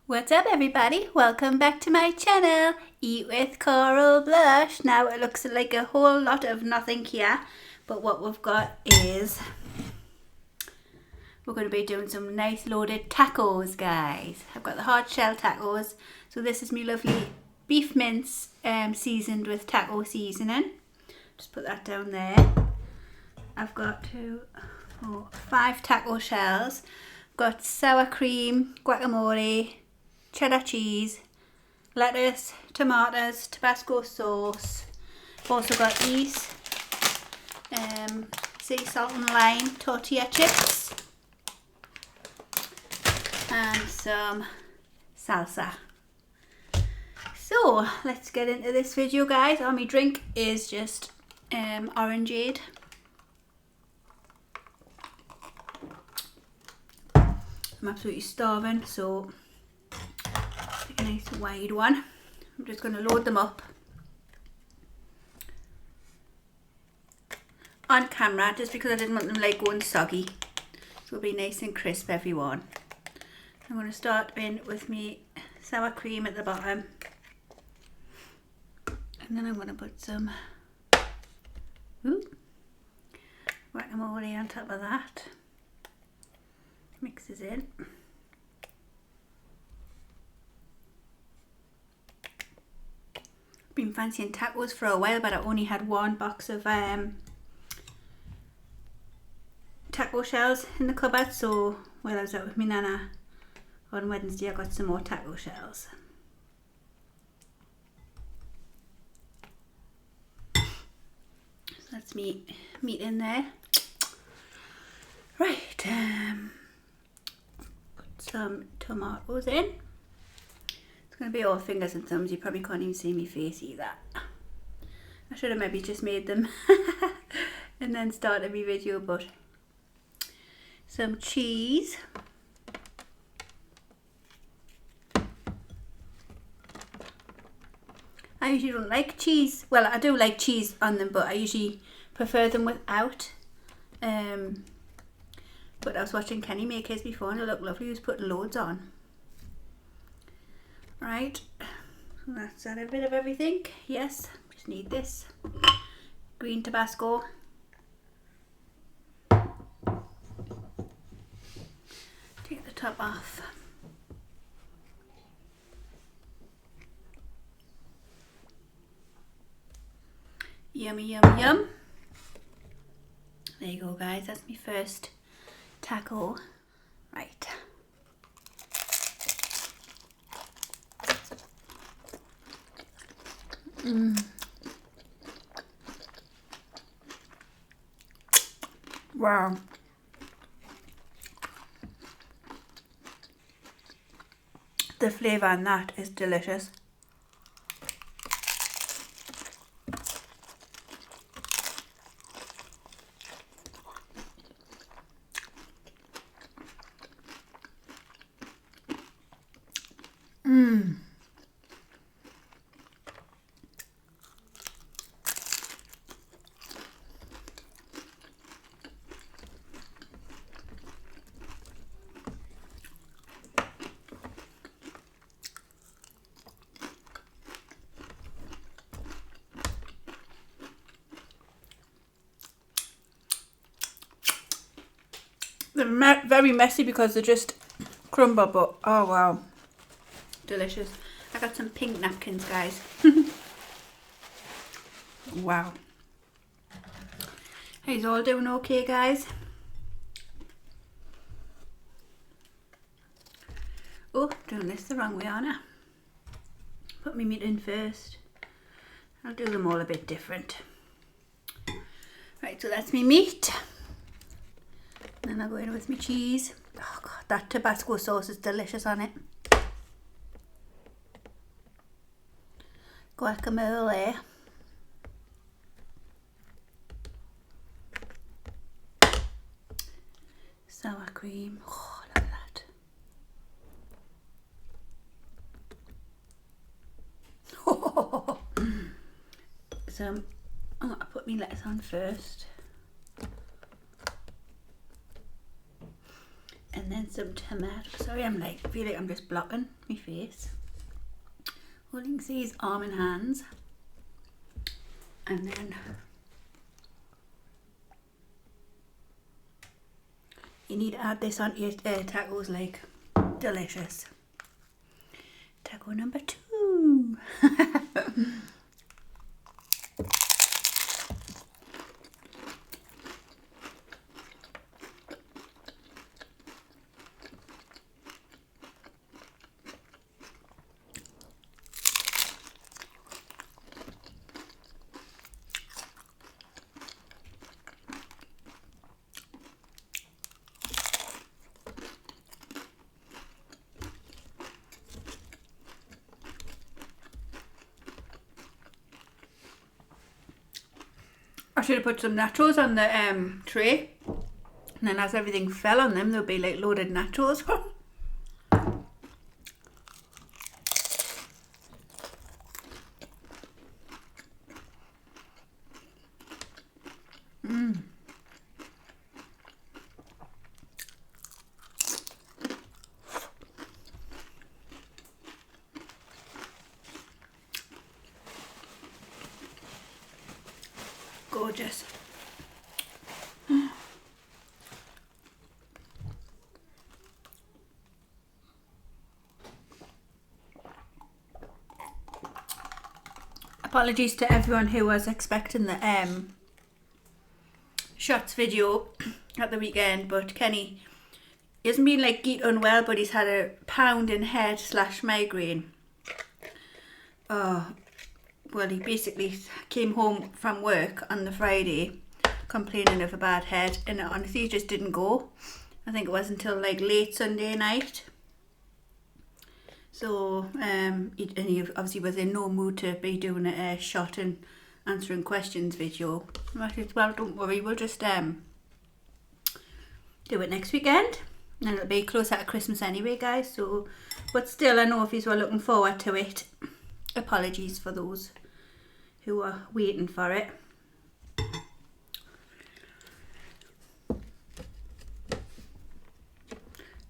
What's up everybody? Welcome back to my channel, Eat with Coral Blush. Now it looks like a whole lot of nothing here, but what we've got is we're going to be doing some nice loaded tacos, guys. I've got the hard shell tacos. So this is my lovely beef mince seasoned with taco seasoning. Just put that down there. I've got 5 taco shells. Got sour cream, guacamole, cheddar cheese, lettuce, tomatoes, Tabasco sauce. I've also got these sea salt and lime tortilla chips and some salsa. So let's get into this video, guys. My drink is just orangeade. I'm absolutely starving, so take a nice wide one. I'm just going to load them up on camera just because I didn't want them like going soggy. So it'll be nice and crisp, everyone. I'm going to start in with me sour cream at the bottom, and then I'm going to put some guacamole on top of that. Mixes in. Been fancying tacos for a while, but I only had one box of taco shells in the cupboard, so while I was out with my nana on Wednesday I got some more taco shells. So that's meat in there. Right, put some tomatoes in. It's going to be all fingers and thumbs. You probably can't even see my face either. I should have maybe just made them and then started my video, but some cheese. I usually don't like cheese. Well, I do like cheese on them, but I usually prefer them without. But I was watching Kenny make his before and it looked lovely. He was putting loads on. Right, so that's a bit of everything. Yes, just need this green Tabasco. Take the top off. Yummy, yum, yum. There you go, guys. That's my first taco. Right. Wow. The flavour on that is delicious. They're very messy because they're just crumble, but oh wow, delicious. I got some pink napkins, guys. Wow. He's all doing okay, guys? Oh, doing this the wrong way, aren't I? Put my meat in first. I'll do them all a bit different. Right, so that's my meat. Then I'll go in with my cheese. Oh god, that Tabasco sauce is delicious on it. Guacamole. Sour cream. Oh, look at that. So I'm going to put my lettuce on first. And then some tomato. Sorry, I feel like I'm just blocking my face. All you can see is arm and hands. And then you need to add this onto your tacos, like delicious. Taco number 2. I should have put some nachos on the tray, and then as everything fell on them, there'll be like loaded nachos. Gorgeous. Apologies to everyone who was expecting the shots video at the weekend, but Kenny hasn't been like geet unwell, but he's had a pounding head / migraine. Well, he basically came home from work on the Friday complaining of a bad head, and honestly he just didn't go. I think it was until like late Sunday night. So he obviously was in no mood to be doing a shot and answering questions video. I said, well, don't worry, we'll just do it next weekend, and it'll be closer to Christmas anyway, guys. So, but still, I know if you were looking forward to it, apologies for those who are waiting for it.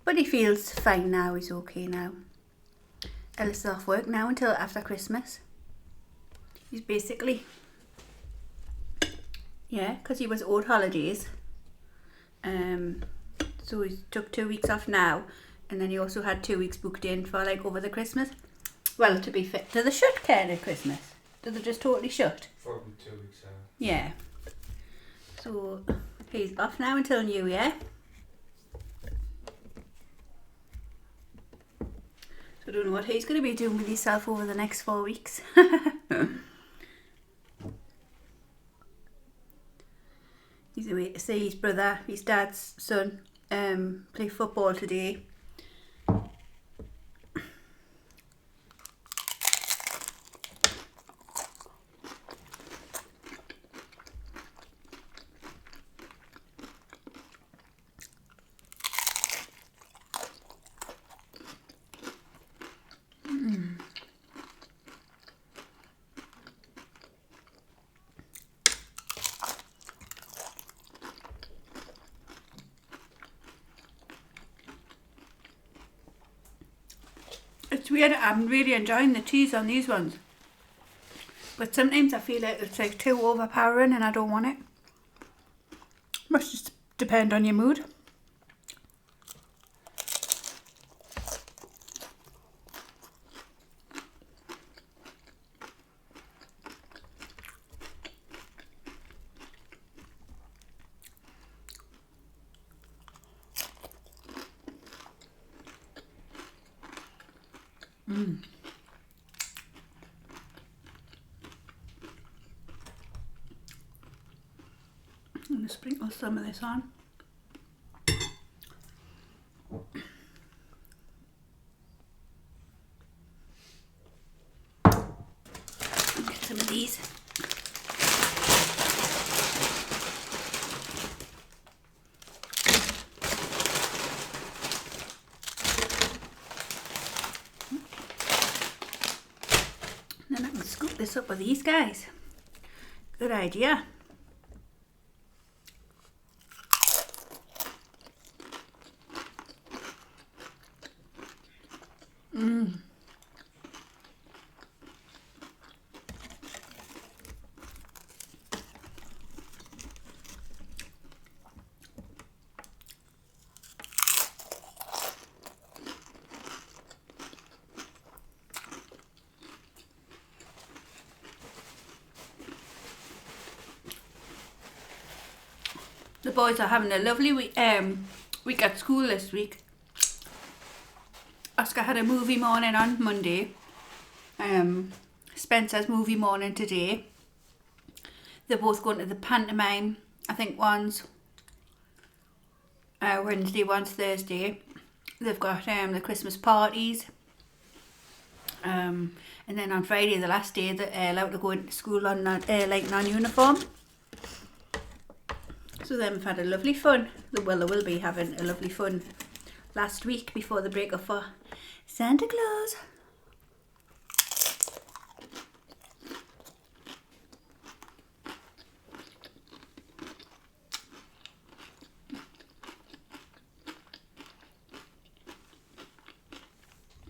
But he feels fine now, he's okay now. Ellis is off work now until after Christmas. He's basically, yeah, because he was owed holidays. So he took 2 weeks off now, and then he also had 2 weeks booked in for like over the Christmas. Well, to be fit, do they shut Cairn at Christmas? Do they just totally shut? For 2 weeks, yeah. So he's off now until New Year. So I don't know what he's going to be doing with himself over the next 4 weeks. He's away to see his brother, his dad's son, play football today. It's weird, I'm really enjoying the cheese on these ones. But sometimes I feel like it's like too overpowering and I don't want it. Must just depend on your mood. I'm going to sprinkle some of this on. Get some of these. Then I can scoop this up with these guys. Good idea. The boys are having a lovely week at school this week. Oscar had a movie morning on Monday. Spencer's movie morning today. They're both going to the pantomime. I think one's Wednesday, one's Thursday. They've got the Christmas parties. And then on Friday, the last day, they're allowed to go into school on like non-uniform. So they've had a lovely fun. Well, they will be having a lovely fun last week before the break up for Santa Claus.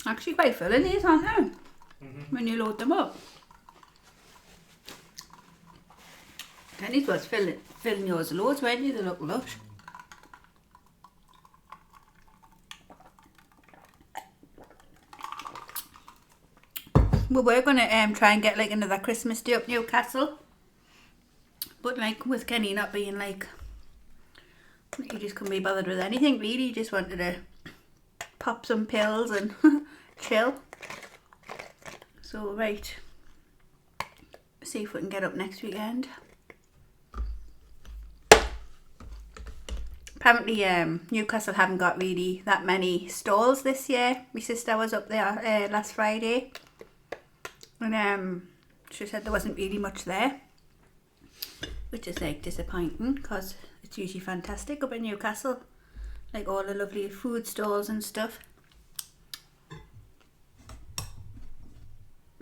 Actually quite filling these, aren't they? When you load them up. Dennis was filling yours loads, weren't you? They look lush. We were going to try and get like another Christmas day up Newcastle. But like with Kenny not being like, he just couldn't be bothered with anything really. He just wanted to pop some pills and chill. So right, see if we can get up next weekend. Apparently Newcastle haven't got really that many stalls this year. My sister was up there last Friday and she said there wasn't really much there, which is like disappointing because it's usually fantastic up in Newcastle, like all the lovely food stalls and stuff.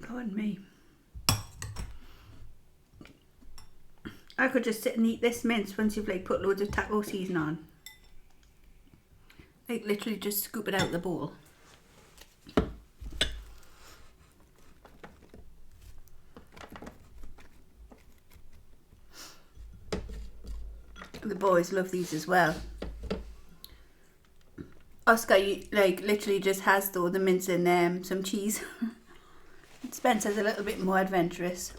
Pardon me. I could just sit and eat this mince once you've like put loads of taco season on. Like literally just scoop it out the bowl. The boys love these as well. Oscar like literally just has though the mince and some cheese. Spencer's a little bit more adventurous.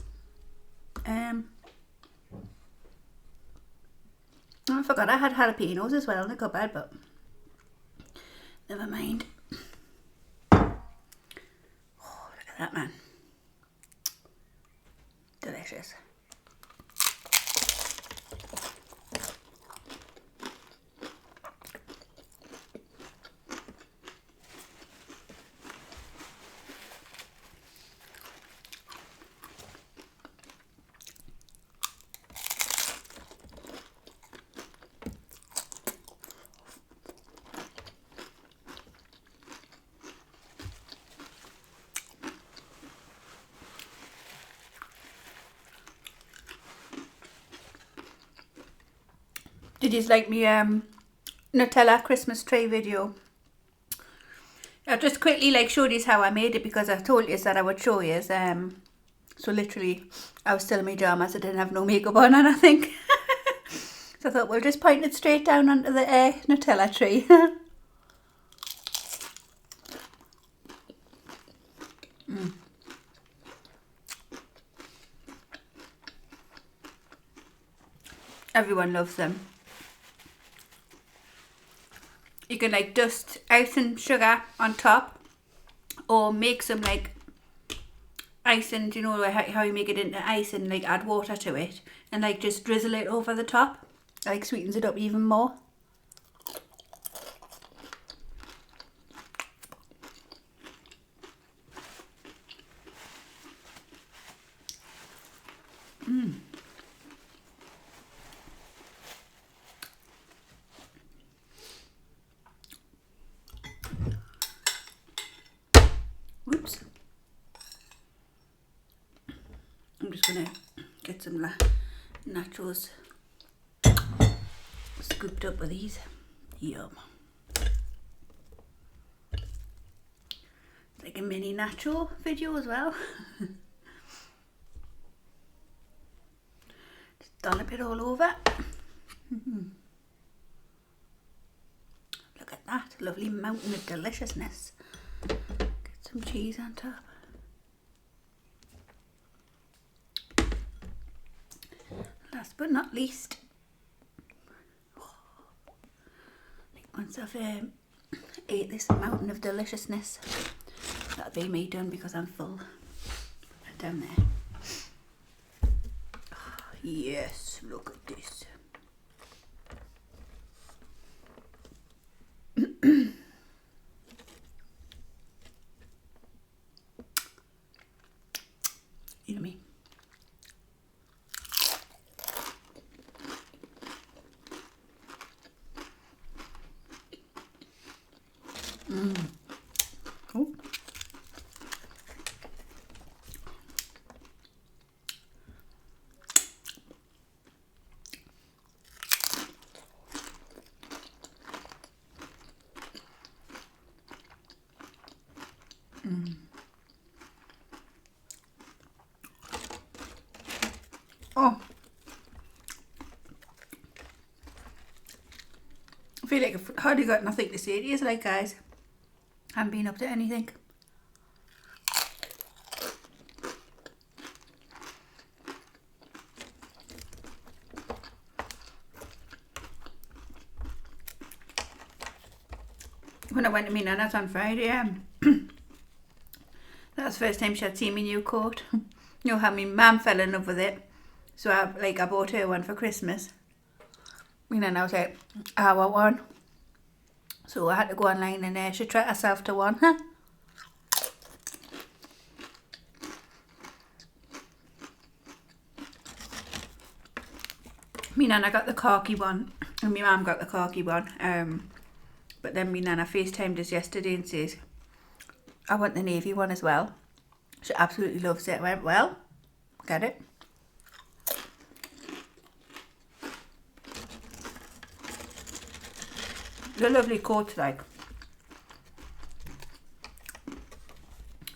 I forgot I had jalapenos as well. They're not bad, but never mind. Oh, look at that, man. Delicious. Did you like me Nutella Christmas tray video? I just quickly like showed you how I made it because I told you that I would show you. So literally I was still in my pyjamas. I didn't have no makeup on and I think. So I thought we'll just point it straight down onto the Nutella tray. Everyone loves them. You can like dust icing sugar on top or make some like icing, you know how you make it into ice and like add water to it and like just drizzle it over the top. Like sweetens it up even more. Oops. I'm just gonna get some nachos scooped up with these. Yum. a mini nacho video as well. Just dollop it all over. Look at that, lovely mountain of deliciousness. Get some cheese on top. Last but not least, once I've ate this mountain of deliciousness, that'll be me done because I'm full. Down there. Oh, yes, look at this. Yummy. Oh. Oh, I feel like I've hardly got nothing to say to you, like, guys. Haven't been up to anything. When I went to my nana's on Friday, that was the first time she had seen my new coat. You know how my mum fell in love with it, so I bought her one for Christmas. My nana was like, I want one. So I had to go online and she treated herself to one. Me nana got the khaki one and my mum got the khaki one. But then me nana FaceTimed us yesterday and says, I want the navy one as well. She absolutely loves it. I went, well, get it. They're lovely coats, like.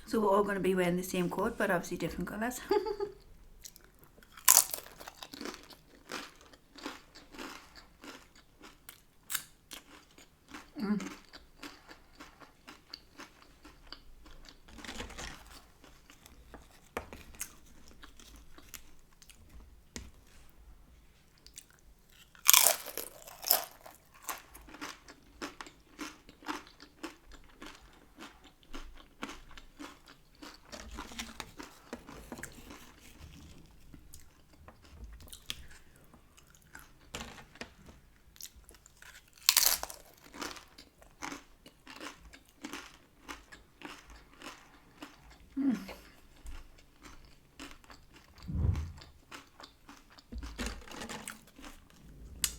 So we're all going to be wearing the same coat, but obviously different colours.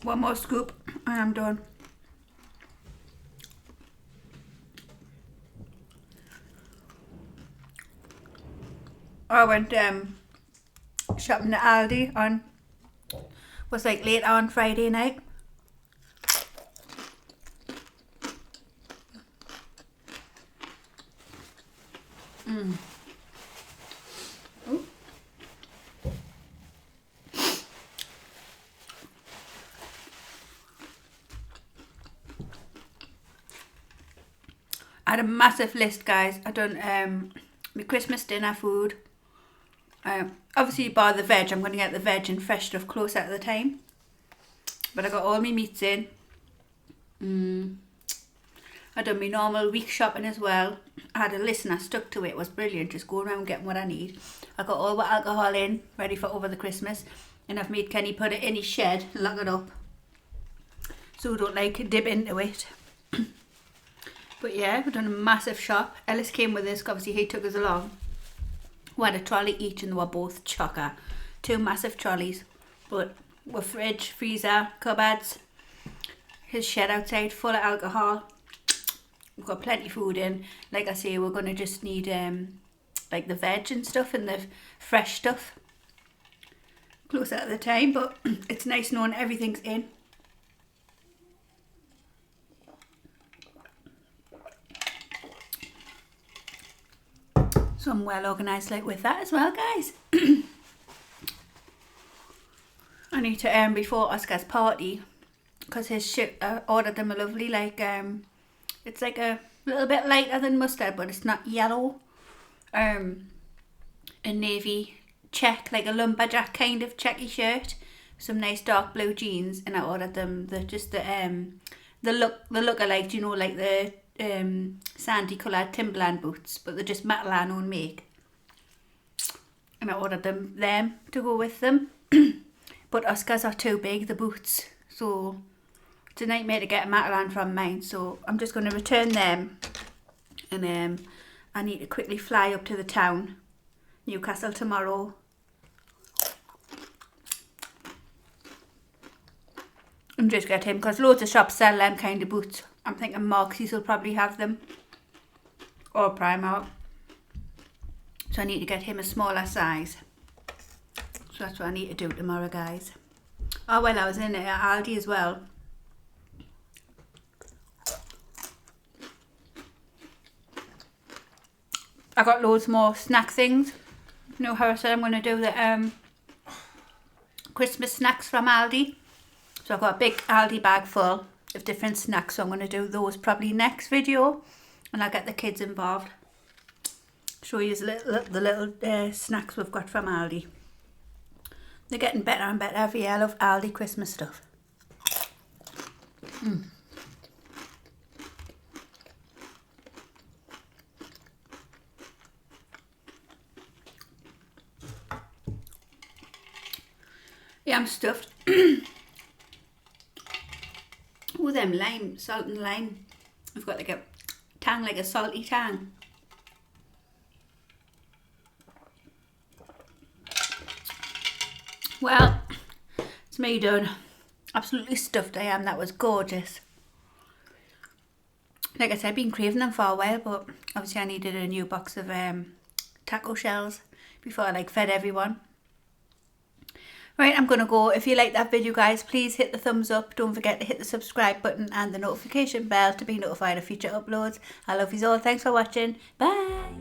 One more scoop and I'm done. I went shopping at Aldi on, was like late on Friday night. I had a massive list, guys. I done my Christmas dinner food. Obviously bar the veg, I'm going to get the veg and fresh stuff closer at the time. But I got all my meats in. I done my normal week shopping as well. I had a list and I stuck to it. It was brilliant, just going around getting what I need. I got all the alcohol in, ready for over the Christmas. And I've made Kenny put it in his shed, lock it up, so we don't like dip into it. But yeah, we've done a massive shop. Ellis came with us, obviously he took us along. We had a trolley each and they were both chocker. 2 massive trolleys. But with fridge, freezer, cupboards, his shed outside full of alcohol. We've got plenty of food in. Like I say, we're going to just need like the veg and stuff and the fresh stuff closer at the time. But it's nice knowing everything's in. So I'm well organised like with that as well, guys. I need to before Oscar's party, because his shit, I ordered them a lovely like it's like a little bit lighter than mustard, but it's not yellow. A navy check, like a lumberjack kind of checky shirt, some nice dark blue jeans, and I ordered them the look alike, you know, like the sandy coloured Timberland boots, but they're just Matalan own make. And I ordered them to go with them. But Oscar's are too big, the boots, so it's a nightmare to get a Matalan from mine, so I'm just going to return them. And I need to quickly fly up to the town, Newcastle, tomorrow. And just get him, because loads of shops sell them kind of boots. I'm thinking Marks's will probably have them, or Primark. So I need to get him a smaller size. So that's what I need to do tomorrow, guys. Oh well, I was in Aldi as well. I got loads more snack things. You know how I said I'm going to do the Christmas snacks from Aldi. So I've got a big Aldi bag full of different snacks. So I'm going to do those probably next video. And I'll get the kids involved. Show you the little snacks we've got from Aldi. They're getting better and better every year. I love Aldi Christmas stuff. Yeah, I'm stuffed. Oh, them lime, salt and lime. I've got like a tang, like a salty tang. Well, it's me done. Absolutely stuffed I am. That was gorgeous. Like I said, I've been craving them for a while, but obviously I needed a new box of taco shells before I fed everyone. Right, I'm going to go. If you like that video, guys, please hit the thumbs up. Don't forget to hit the subscribe button and the notification bell to be notified of future uploads. I love you all. Thanks for watching. Bye.